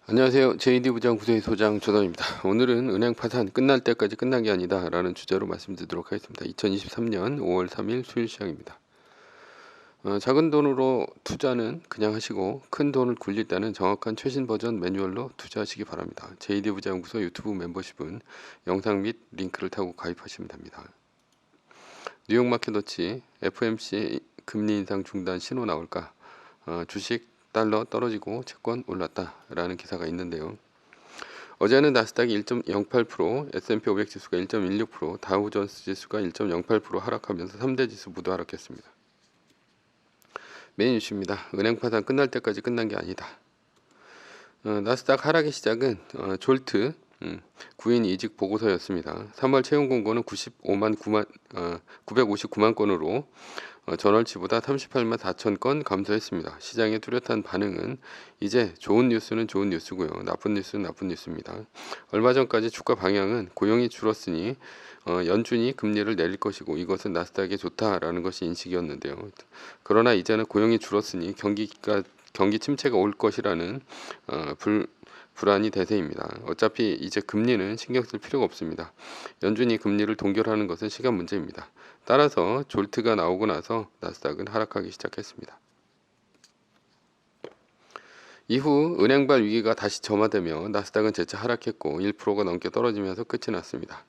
안녕하세요. JD부장 부서의 소장 조담입니다. 오늘은 은행 파산 끝날 때까지 끝난 게 아니다 라는 주제로 말씀드리도록 하겠습니다. 2023년 5월 3일 수요일 시장입니다. 작은 돈으로 투자는 그냥 하시고 큰 돈을 굴릴 때는 정확한 최신 버전 매뉴얼로 투자하시기 바랍니다. JD부장부서 유튜브 멤버십은 영상 및 링크를 타고 가입하시면 됩니다. 뉴욕 마켓워치 FOMC 금리 인상 중단 신호 나올까? 주식 달러 떨어지고 채권 올랐다 라는 기사가 있는데요. 어제는 나스닥이 1.08%, S&P 500 지수가 1.16%, 다우존스 지수가 1.08% 하락하면서 3대 지수 모두 하락했습니다. 메인 이슈입니다. 은행 파산 끝날 때까지 끝난 게 아니다. 나스닥 하락의 시작은 졸트 9인 이직 보고서였습니다. 3월 채용 공고는 959만 건으로 전월치보다 38만 4천 건 감소했습니다. 시장의 뚜렷한 반응은 이제 좋은 뉴스는 좋은 뉴스고요. 나쁜 뉴스는 나쁜 뉴스입니다. 얼마 전까지 주가 방향은 고용이 줄었으니 연준이 금리를 내릴 것이고 이것은 나스닥에 좋다라는 것이 인식이었는데요. 그러나 이제는 고용이 줄었으니 경기 침체가 올 것이라는 불안이 대세입니다. 어차피 이제 금리는 신경 쓸 필요가 없습니다. 연준이 금리를 동결하는 것은 시간 문제입니다. 따라서 졸트가 나오고 나서 나스닥은 하락하기 시작했습니다. 이후 은행발 위기가 다시 점화되며 나스닥은 재차 하락했고 1%가 넘게 떨어지면서 끝이 났습니다.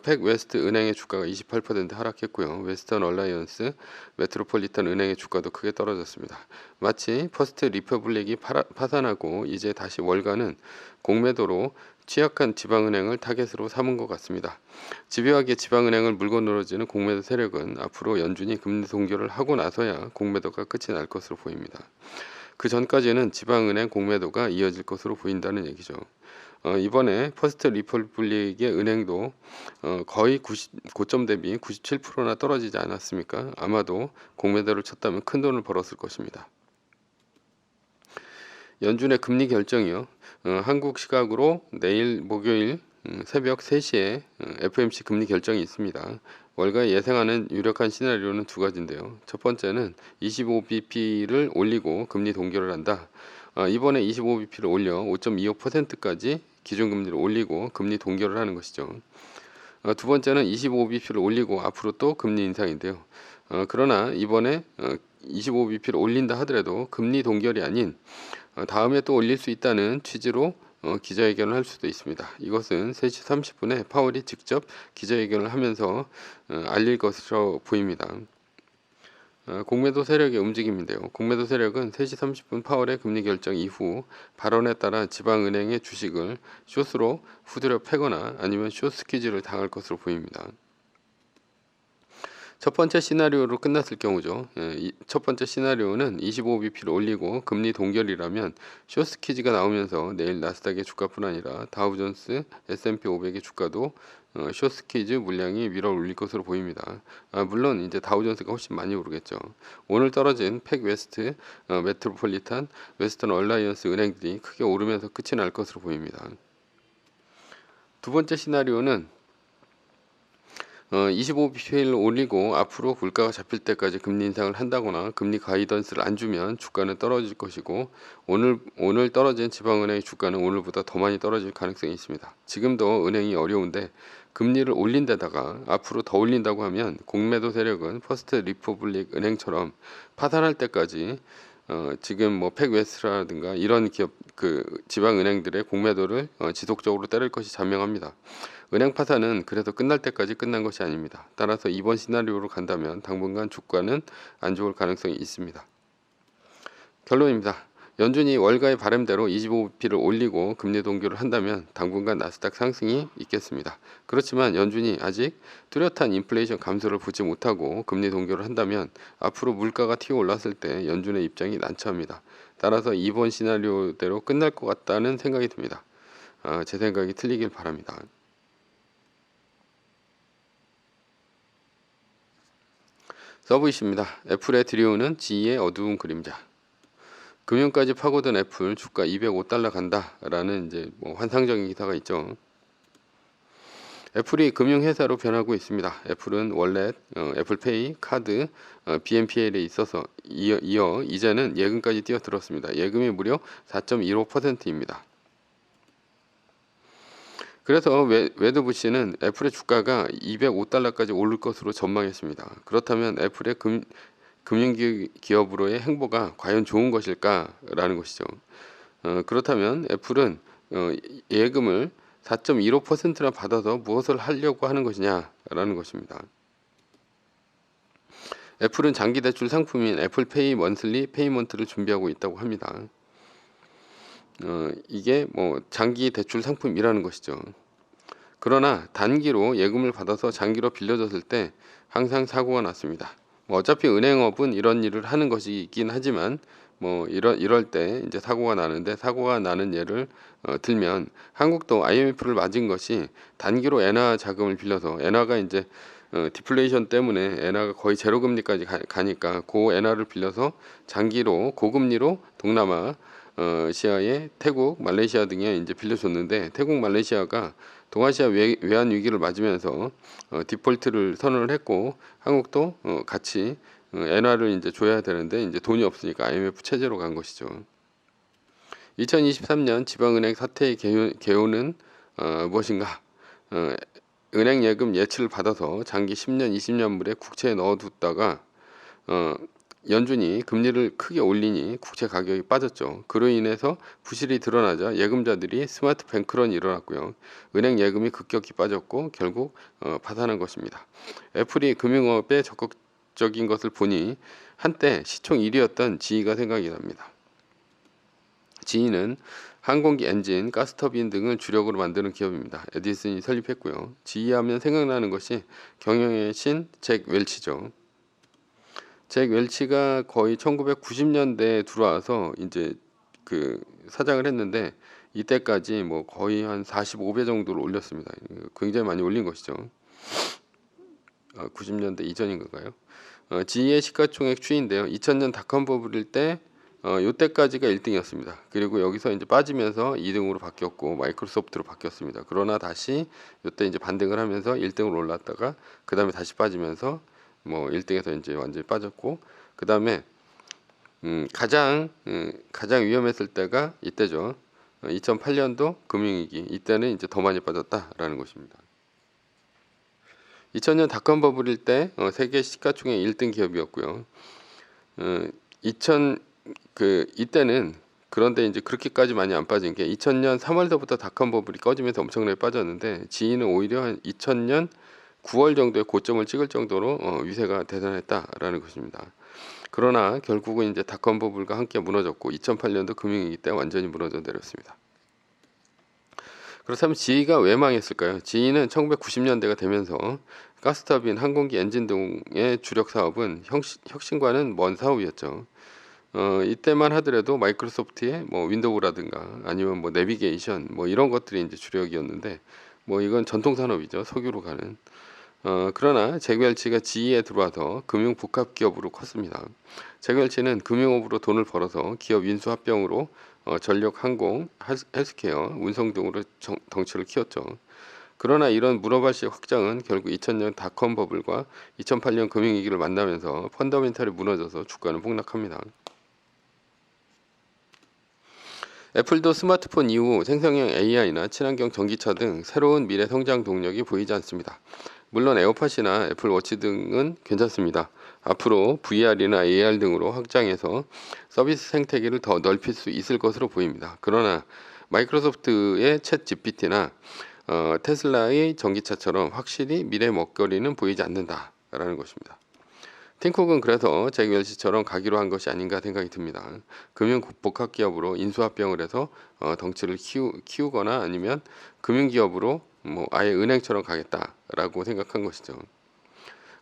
팩 웨스트 은행의 주가가 28% 하락했고요. 웨스턴 얼라이언스 메트로폴리탄 은행의 주가도 크게 떨어졌습니다. 마치 퍼스트 리퍼블릭이 파산하고 이제 다시 월가는 공매도로 취약한 지방은행을 타겟으로 삼은 것 같습니다. 집요하게 지방은행을 물고 늘어지는 공매도 세력은 앞으로 연준이 금리 동결을 하고 나서야 공매도가 끝이 날 것으로 보입니다. 그 전까지는 지방은행 공매도가 이어질 것으로 보인다는 얘기죠. 이번에 퍼스트 리퍼블릭의 은행도 거의 고점 대비 97%나 떨어지지 않았습니까? 아마도 공매도를 쳤다면 큰 돈을 벌었을 것입니다. 연준의 금리 결정이요. 한국 시각으로 내일 목요일 새벽 3시에 FOMC 금리 결정이 있습니다. 월가에 예상하는 유력한 시나리오는 두 가지인데요. 첫 번째는 25bp를 올리고 금리 동결을 한다. 이번에 25bp를 올려 5.25%까지 기준금리를 올리고 금리 동결을 하는 것이죠. 두 번째는 25bp를 올리고 앞으로 또 금리 인상인데요. 그러나 이번에 25bp를 올린다 하더라도 금리 동결이 아닌 다음에 또 올릴 수 있다는 취지로 기자회견을 할 수도 있습니다. 이것은 3시 30분에 파월이 직접 기자회견을 하면서 알릴 것으로 보입니다. 공매도 세력의 움직임인데요. 공매도 세력은 3시 30분 파월의 금리 결정 이후 발언에 따라 지방은행의 주식을 숏으로 후드려 패거나 아니면 숏 스퀴즈를 당할 것으로 보입니다. 첫 번째 시나리오로 끝났을 경우죠. 첫 번째 시나리오는 25bp를 올리고 금리 동결이라면 숏스퀴즈가 나오면서 내일 나스닥의 주가뿐 아니라 다우존스, S&P 500의 주가도 숏스퀴즈 물량이 밀어 올릴 것으로 보입니다. 물론 이제 다우존스가 훨씬 많이 오르겠죠. 오늘 떨어진 팩 웨스트, 메트로폴리탄, 웨스턴 얼라이언스 은행들이 크게 오르면서 끝이 날 것으로 보입니다. 두 번째 시나리오는 25bp를 올리고 앞으로 물가가 잡힐 때까지 금리 인상을 한다거나 금리 가이던스를 안 주면 주가는 떨어질 것이고 오늘 떨어진 지방은행의 주가는 오늘보다 더 많이 떨어질 가능성이 있습니다. 지금도 은행이 어려운데 금리를 올린 데다가 앞으로 더 올린다고 하면 공매도 세력은 퍼스트 리퍼블릭 은행처럼 파산할 때까지 지금 뭐 팩웨스트라든가 이런 기업 지방 은행들의 공매도를 지속적으로 때릴 것이 자명합니다. 은행 파산은 그래도 끝날 때까지 끝난 것이 아닙니다. 따라서 이번 시나리오로 간다면 당분간 주가는 안 좋을 가능성이 있습니다. 결론입니다. 연준이 월가의 바람대로 25bp를 올리고 금리 동결을 한다면 당분간 나스닥 상승이 있겠습니다. 그렇지만 연준이 아직 뚜렷한 인플레이션 감소를 보지 못하고 금리 동결을 한다면 앞으로 물가가 튀어 올랐을 때 연준의 입장이 난처합니다. 따라서 이번 시나리오대로 끝날 것 같다는 생각이 듭니다. 제 생각이 틀리길 바랍니다. 서브 이슈입니다. 애플에 들여오는 G의 어두운 그림자. 금융까지 파고든 애플 주가 205달러 간다라는 이제 환상적인 기사가 있죠. 애플이 금융회사로 변하고 있습니다. 애플은 원래 애플페이, 카드, BNPL에 있어서 이어 이제는 예금까지 뛰어들었습니다. 예금이 무려 4.15%입니다. 그래서 웨드 부시는 애플의 주가가 205달러까지 오를 것으로 전망했습니다. 그렇다면 애플의 금융기업으로의 행보가 과연 좋은 것일까라는 것이죠. 그렇다면 애플은 예금을 4.15%나 받아서 무엇을 하려고 하는 것이냐라는 것입니다. 애플은 장기 대출 상품인 애플페이 먼슬리 페이먼트를 준비하고 있다고 합니다. 이게 뭐 장기 대출 상품이라는 것이죠. 그러나 단기로 예금을 받아서 장기로 빌려줬을 때 항상 사고가 났습니다. 어차피 은행업은 이런 일을 하는 것이긴 하지만 뭐 이럴 때 이제 사고가 나는데, 사고가 나는 예를 들면 한국도 IMF를 맞은 것이 단기로 엔화 자금을 빌려서, 엔화가 이제 디플레이션 때문에 엔화가 거의 제로 금리까지 가니까 그 엔화를 빌려서 장기로 고금리로 동남아 시아의 태국, 말레이시아 등에 이제 빌려줬는데, 태국, 말레이시아가 동아시아 외환 위기를 맞으면서 디폴트를 선언을 했고, 한국도 같이 엔화를 이제 줘야 되는데 이제 돈이 없으니까 IMF 체제로 간 것이죠. 2023년 지방은행 사태의 개요는 무엇인가? 은행 예금 예치를 받아서 장기 10년, 20년물에 국채에 넣어뒀다가 연준이 금리를 크게 올리니 국채 가격이 빠졌죠. 그로 인해서 부실이 드러나자 예금자들이 스마트 뱅크런이 일어났고요. 은행 예금이 급격히 빠졌고 결국 파산한 것입니다. 애플이 금융업에 적극적인 것을 보니 한때 시총 1위였던 GE가 생각이 납니다. GE는 항공기 엔진, 가스터빈 등을 주력으로 만드는 기업입니다. 에디슨이 설립했고요. GE 하면 생각나는 것이 경영의 신 잭 웰치죠. 잭 웰치가 거의 1990년대에 들어와서 이제 그 사장을 했는데, 이때까지 뭐 거의 한 45배 정도를 올렸습니다. 굉장히 많이 올린 것이죠. 90년대 이전인 건가요? GE의 시가총액 추이인데요. 2000년 닷컴 버블일 때 요때까지가 1등이었습니다. 그리고 여기서 이제 빠지면서 2등으로 바뀌었고 마이크로소프트로 바뀌었습니다. 그러나 다시 요때 이제 반등을 하면서 1등으로 올랐다가 그 다음에 다시 빠지면서 뭐 1등에서 이제 완전히 빠졌고, 그 다음에 가장 위험했을 때가 이때죠. 2008년도 금융위기, 이때는 이제 더 많이 빠졌다라는 것입니다. 2000년 닷컴 버블일 때 세계 시가총액 1등 기업이었고요. 이때는 그런데 이제 그렇게까지 많이 안 빠진 게 2000년 3월서부터 닷컴 버블이 꺼지면서 엄청나게 빠졌는데, 지인은 오히려 한 2000년 9월 정도에 고점을 찍을 정도로 위세가 대단했다라는 것입니다. 그러나 결국은 이제 닷컴 버블과 함께 무너졌고 2008년도 금융위기 때 완전히 무너져 내렸습니다. 그렇다면 GE가 왜 망했을까요? GE는 1990년대가 되면서 가스터빈, 항공기 엔진 등의 주력 사업은 혁신과는 먼 사업이었죠. 이때만 하더라도 마이크로소프트의 뭐 윈도우라든가 아니면 뭐 내비게이션 뭐 이런 것들이 이제 주력이었는데, 뭐 이건 전통 산업이죠. 석유로 가는. 그러나 잭 웰치가 GE에 들어와서 금융 복합 기업으로 컸습니다. 잭 웰치는 금융업으로 돈을 벌어서 기업 인수 합병으로 전력, 항공, 헬스케어, 운송 등으로 덩치를 키웠죠. 그러나 이런 문어발식 확장은 결국 2000년 닷컴 버블과 2008년 금융위기를 만나면서 펀더멘탈이 무너져서 주가는 폭락합니다. 애플도 스마트폰 이후 생성형 AI나 친환경 전기차 등 새로운 미래 성장 동력이 보이지 않습니다. 물론 에어팟이나 애플워치 등은 괜찮습니다. 앞으로 VR이나 AR 등으로 확장해서 서비스 생태계를 더 넓힐 수 있을 것으로 보입니다. 그러나 마이크로소프트의 챗 GPT나 테슬라의 전기차처럼 확실히 미래 먹거리는 보이지 않는다라는 것입니다. 팀쿡은 그래서 잭 웰치처럼 가기로 한 것이 아닌가 생각이 듭니다. 금융 복합 기업으로 인수합병을 해서 덩치를 키우거나 아니면 금융기업으로 뭐 아예 은행처럼 가겠다라고 생각한 것이죠.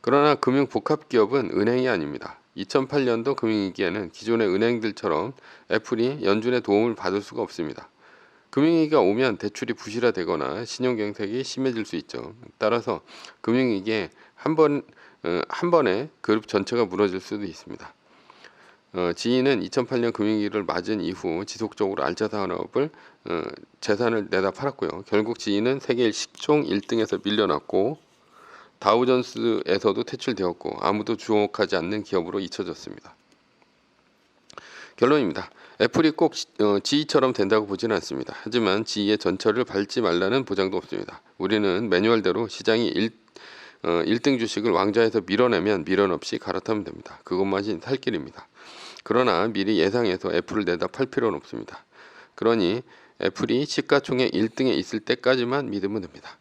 그러나 금융 복합 기업은 은행이 아닙니다. 2008년도 금융위기에는 기존의 은행들처럼 애플이 연준의 도움을 받을 수가 없습니다. 금융위기가 오면 대출이 부실화되거나 신용경색이 심해질 수 있죠. 따라서 금융위기에 한 번에 그룹 전체가 무너질 수도 있습니다. GE는 2008년 금융위기를 맞은 이후 지속적으로 알짜 산업을 재산을 내다 팔았고요. 결국 GE는 세계 시총 1등에서 밀려났고 다우존스에서도 퇴출되었고 아무도 주목하지 않는 기업으로 잊혀졌습니다. 결론입니다. 애플이 꼭 지이처럼 된다고 보지는 않습니다. 하지만 지이의 전철을 밟지 말라는 보장도 없습니다. 우리는 매뉴얼대로 시장이 1등 주식을 왕좌에서 밀어내면 미련 없이 갈아타면 됩니다. 그것만이 살 길입니다. 그러나 미리 예상해서 애플을 내다 팔 필요는 없습니다. 그러니 애플이 시가총액 1등에 있을 때까지만 믿으면 됩니다.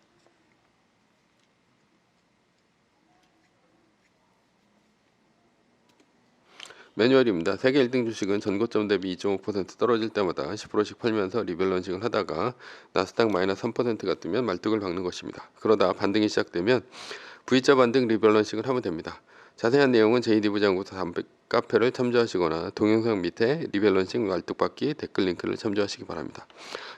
매뉴얼입니다. 세계 1등 주식은 전고점 대비 2.5% 떨어질 때마다 10%씩 팔면서 리밸런싱을 하다가 나스닥 마이너스 3%가 뜨면 말뚝을 박는 것입니다. 그러다 반등이 시작되면 V자 반등 리밸런싱을 하면 됩니다. 자세한 내용은 JD 부장부터 카페를 참조하시거나 동영상 밑에 리밸런싱 말뚝박기 댓글 링크를 참조하시기 바랍니다.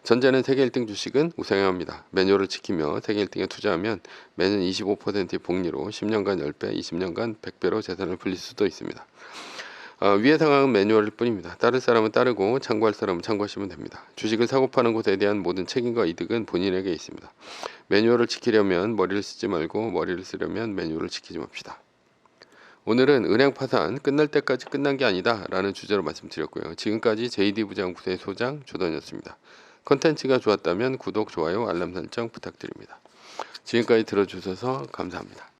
전제는 세계 1등 주식은 우상향 합니다. 매뉴얼을 지키며 세계 1등에 투자하면 매년 25%의 복리로 10년간 10배, 20년간 100배로 재산을 불릴 수도 있습니다. 위의 상황은 매뉴얼일 뿐입니다. 따를 사람은 따르고 참고할 사람은 참고하시면 됩니다. 주식을 사고 파는 곳에 대한 모든 책임과 이득은 본인에게 있습니다. 매뉴얼을 지키려면 머리를 쓰지 말고 머리를 쓰려면 매뉴얼을 지키지 맙시다. 오늘은 은행 파산 끝날 때까지 끝난 게 아니다 라는 주제로 말씀드렸고요. 지금까지 JD 부장부서의 소장 조던이었습니다. 컨텐츠가 좋았다면 구독, 좋아요, 알람 설정 부탁드립니다. 지금까지 들어주셔서 감사합니다.